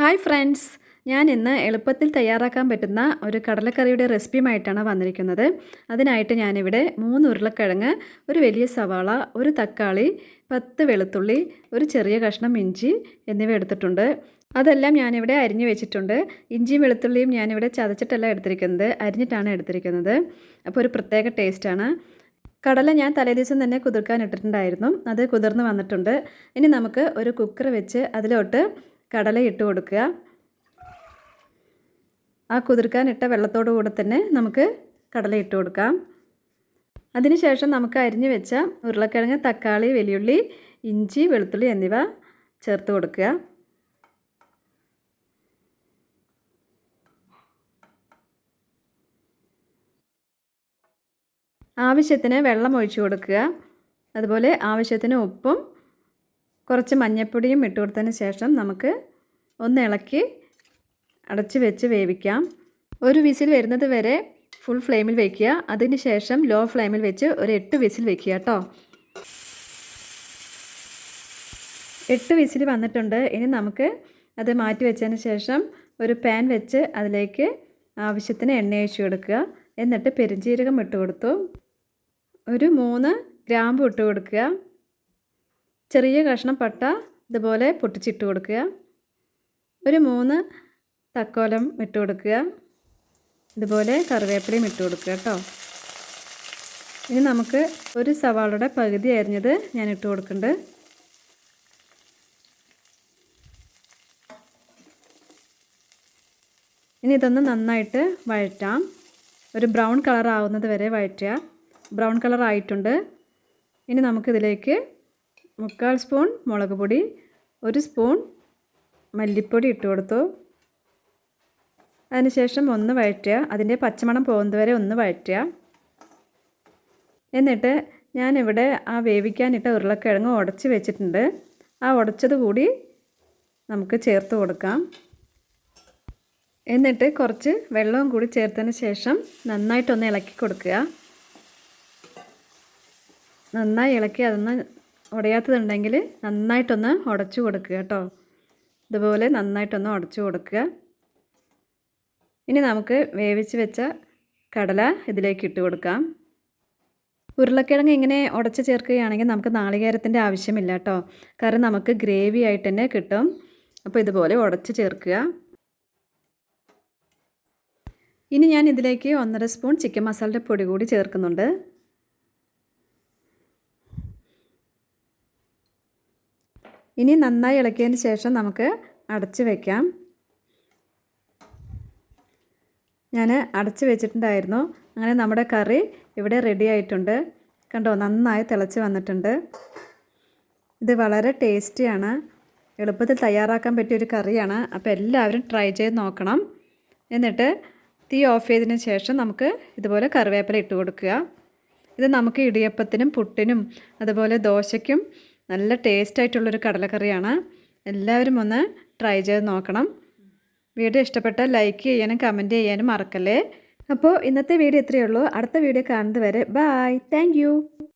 Hi friends, ഞാൻ ഇന്ന് എളുപ്പത്തിൽ തയ്യാറാക്കാൻ പറ്റുന്ന ഒരു കടലക്കറിയുടെ റെസിപ്പിയുമായിട്ടാണ് വന്നിരിക്കുന്നത്. അതിനായിട്ട് ഞാനിവിടെ 3 ഉരുളക്കിഴങ്ങ്, ഒരു വലിയ സവാള, ഒരു തക്കാളി, 10 വെളുത്തുള്ളി, ഒരു ചെറിയ കഷ്ണം ഇഞ്ചി എന്നിവ എടുത്തിട്ടുണ്ട്. അതെല്ലാം ഞാനിവിടെ അരിഞ്ഞു വെച്ചിട്ടുണ്ട്. ഇഞ്ചിയും വെളുത്തുള്ളിയും ഞാനിവിടെ ചതച്ചിട്ടല്ല എടുത്തിരിക്കുന്നത്, അരിഞ്ഞിട്ടാണ് എടുത്തിരിക്കുന്നത്. അപ്പോൾ ഒരു പ്രത്യേക ടേസ്റ്റാണ്. കടല ഞാൻ തലേദിവസം തന്നെ കുതിർക്കാൻ ഇട്ടിട്ടുണ്ടായിരുന്നു. അത് കുതിർന്ന് വന്നിട്ടുണ്ട്. ഇനി നമുക്ക് ഒരു കുക്കർ വെച്ച് അതിലോട്ട് കടല ഇട്ട് കൊടുക്കുക. ആ കുതിർക്കാനിട്ട വെള്ളത്തോടു കൂടെ തന്നെ നമുക്ക് കടല ഇട്ട് കൊടുക്കാം. അതിനുശേഷം നമുക്ക് അരിഞ്ഞു വെച്ച ഉരുളക്കിഴങ്ങ്, തക്കാളി, വലിയുള്ളി, ഇഞ്ചി, വെളുത്തുള്ളി എന്നിവ ചേർത്ത് കൊടുക്കുക. ആവശ്യത്തിന് വെള്ളം ഒഴിച്ചു കൊടുക്കുക. അതുപോലെ ആവശ്യത്തിന് ഉപ്പും കുറച്ച് മഞ്ഞൾപ്പൊടിയും ഇട്ട് കൊടുത്തതിന് ശേഷം നമുക്ക് ഒന്ന് ഇളക്കി അടച്ച് വെച്ച് വേവിക്കാം. ഒരു വിസിൽ വരുന്നത് വരെ ഫുൾ ഫ്ലെയിമിൽ വയ്ക്കുക. അതിന് ശേഷം ലോ ഫ്ലെയിമിൽ വെച്ച് ഒരു 8 വിസിൽ വയ്ക്കുക കേട്ടോ. 8 വിസിൽ വന്നിട്ടുണ്ട്. ഇനി നമുക്ക് അത് മാറ്റി വെച്ചതിന് ശേഷം ഒരു പാൻ വെച്ച് അതിലേക്ക് ആവശ്യത്തിന് എണ്ണ ഒഴിച്ച് കൊടുക്കുക. എന്നിട്ട് പെരുംജീരകം ഇട്ട് കൊടുത്തു. ഒരു 3 ഗ്രാമ്പു ഇട്ട് കൊടുക്കുക. ചെറിയ കഷ്ണം പട്ട ഇതുപോലെ പൊട്ടിച്ചിട്ട് കൊടുക്കുക. ഒരു 3 തക്കോലം ഇട്ട് കൊടുക്കുക. ഇതുപോലെ കറിവേപ്പിലയും ഇട്ട് കൊടുക്കുക കേട്ടോ. ഇനി നമുക്ക് ഒരു സവാളയുടെ പകുതി അരിഞ്ഞത് ഞാൻ ഇട്ട് കൊടുക്കുന്നുണ്ട്. ഇനി ഇതൊന്ന് നന്നായിട്ട് വഴറ്റാം. ഒരു ബ്രൗൺ കളർ ആവുന്നത് വരെ വഴറ്റുക. ബ്രൗൺ കളർ ആയിട്ടുണ്ട്. ഇനി നമുക്കിതിലേക്ക് 3/4 സ്പൂൺ മുളക് പൊടി, 1 സ്പൂൺ മല്ലിപ്പൊടി ഇട്ട് കൊടുത്തു. അതിനുശേഷം ഒന്ന് വഴറ്റുക. അതിൻ്റെ പച്ചമണം പോകുന്നത് വരെ ഒന്ന് വഴറ്റുക. എന്നിട്ട് ഞാനിവിടെ ആ വേവിക്കാനിട്ട ഉരുളക്കിഴങ്ങ് ഉടച്ച് വെച്ചിട്ടുണ്ട്. ആ ഉടച്ചത് കൂടി നമുക്ക് ചേർത്ത് കൊടുക്കാം. എന്നിട്ട് കുറച്ച് വെള്ളവും കൂടി ചേർത്തതിന് ശേഷം നന്നായിട്ടൊന്ന് ഇളക്കി കൊടുക്കുക. നന്നായി ഇളക്കി അതൊന്ന് ഉടയാത്തതുണ്ടെങ്കിൽ നന്നായിട്ടൊന്ന് ഉടച്ചു കൊടുക്കുക കേട്ടോ. ഇതുപോലെ നന്നായിട്ടൊന്ന് ഉടച്ചു കൊടുക്കുക. ഇനി നമുക്ക് വേവിച്ച് വെച്ച കടല ഇതിലേക്ക് ഇട്ട് കൊടുക്കാം. ഉരുളക്കിഴങ്ങ് ഇങ്ങനെ ഉടച്ച് ചേർക്കുകയാണെങ്കിൽ നമുക്ക് നാളികേരത്തിൻ്റെ ആവശ്യമില്ല കേട്ടോ. കാരണം നമുക്ക് ഗ്രേവി ആയിട്ട് തന്നെ കിട്ടും. അപ്പോൾ ഇതുപോലെ ഉടച്ച് ചേർക്കുക. ഇനി ഞാൻ ഇതിലേക്ക് 1.5 സ്പൂൺ ചിക്കൻ മസാലയുടെ പൊടി കൂടി ചേർക്കുന്നുണ്ട്. ഇനി നന്നായി ഇളക്കിയതിന് ശേഷം നമുക്ക് അടച്ച് വയ്ക്കാം. ഞാൻ അടച്ച് വെച്ചിട്ടുണ്ടായിരുന്നു. അങ്ങനെ നമ്മുടെ കറി ഇവിടെ റെഡി ആയിട്ടുണ്ട്. കണ്ടോ, നന്നായി തിളച്ച് വന്നിട്ടുണ്ട്. ഇത് വളരെ ടേസ്റ്റിയാണ്. എളുപ്പത്തിൽ തയ്യാറാക്കാൻ പറ്റിയൊരു കറിയാണ്. അപ്പോൾ എല്ലാവരും ട്രൈ ചെയ്ത് നോക്കണം. എന്നിട്ട് തീ ഓഫ് ചെയ്തതിന് ശേഷം നമുക്ക് ഇതുപോലെ കറിവേപ്പില ഇട്ട് കൊടുക്കുക. ഇത് നമുക്ക് ഇടിയപ്പത്തിനും പുട്ടിനും അതുപോലെ ദോശയ്ക്കും നല്ല ടേസ്റ്റായിട്ടുള്ളൊരു കടലക്കറിയാണ്. എല്ലാവരും ഒന്ന് ട്രൈ ചെയ്ത് നോക്കണം. വീഡിയോ ഇഷ്ടപ്പെട്ടാൽ ലൈക്ക് ചെയ്യാനും കമൻറ്റ് ചെയ്യാനും മറക്കല്ലേ. അപ്പോൾ ഇന്നത്തെ വീഡിയോ ഇത്രയേ ഉള്ളൂ. അടുത്ത വീഡിയോ കാണുന്നത് വരെ ബൈ. Thank you.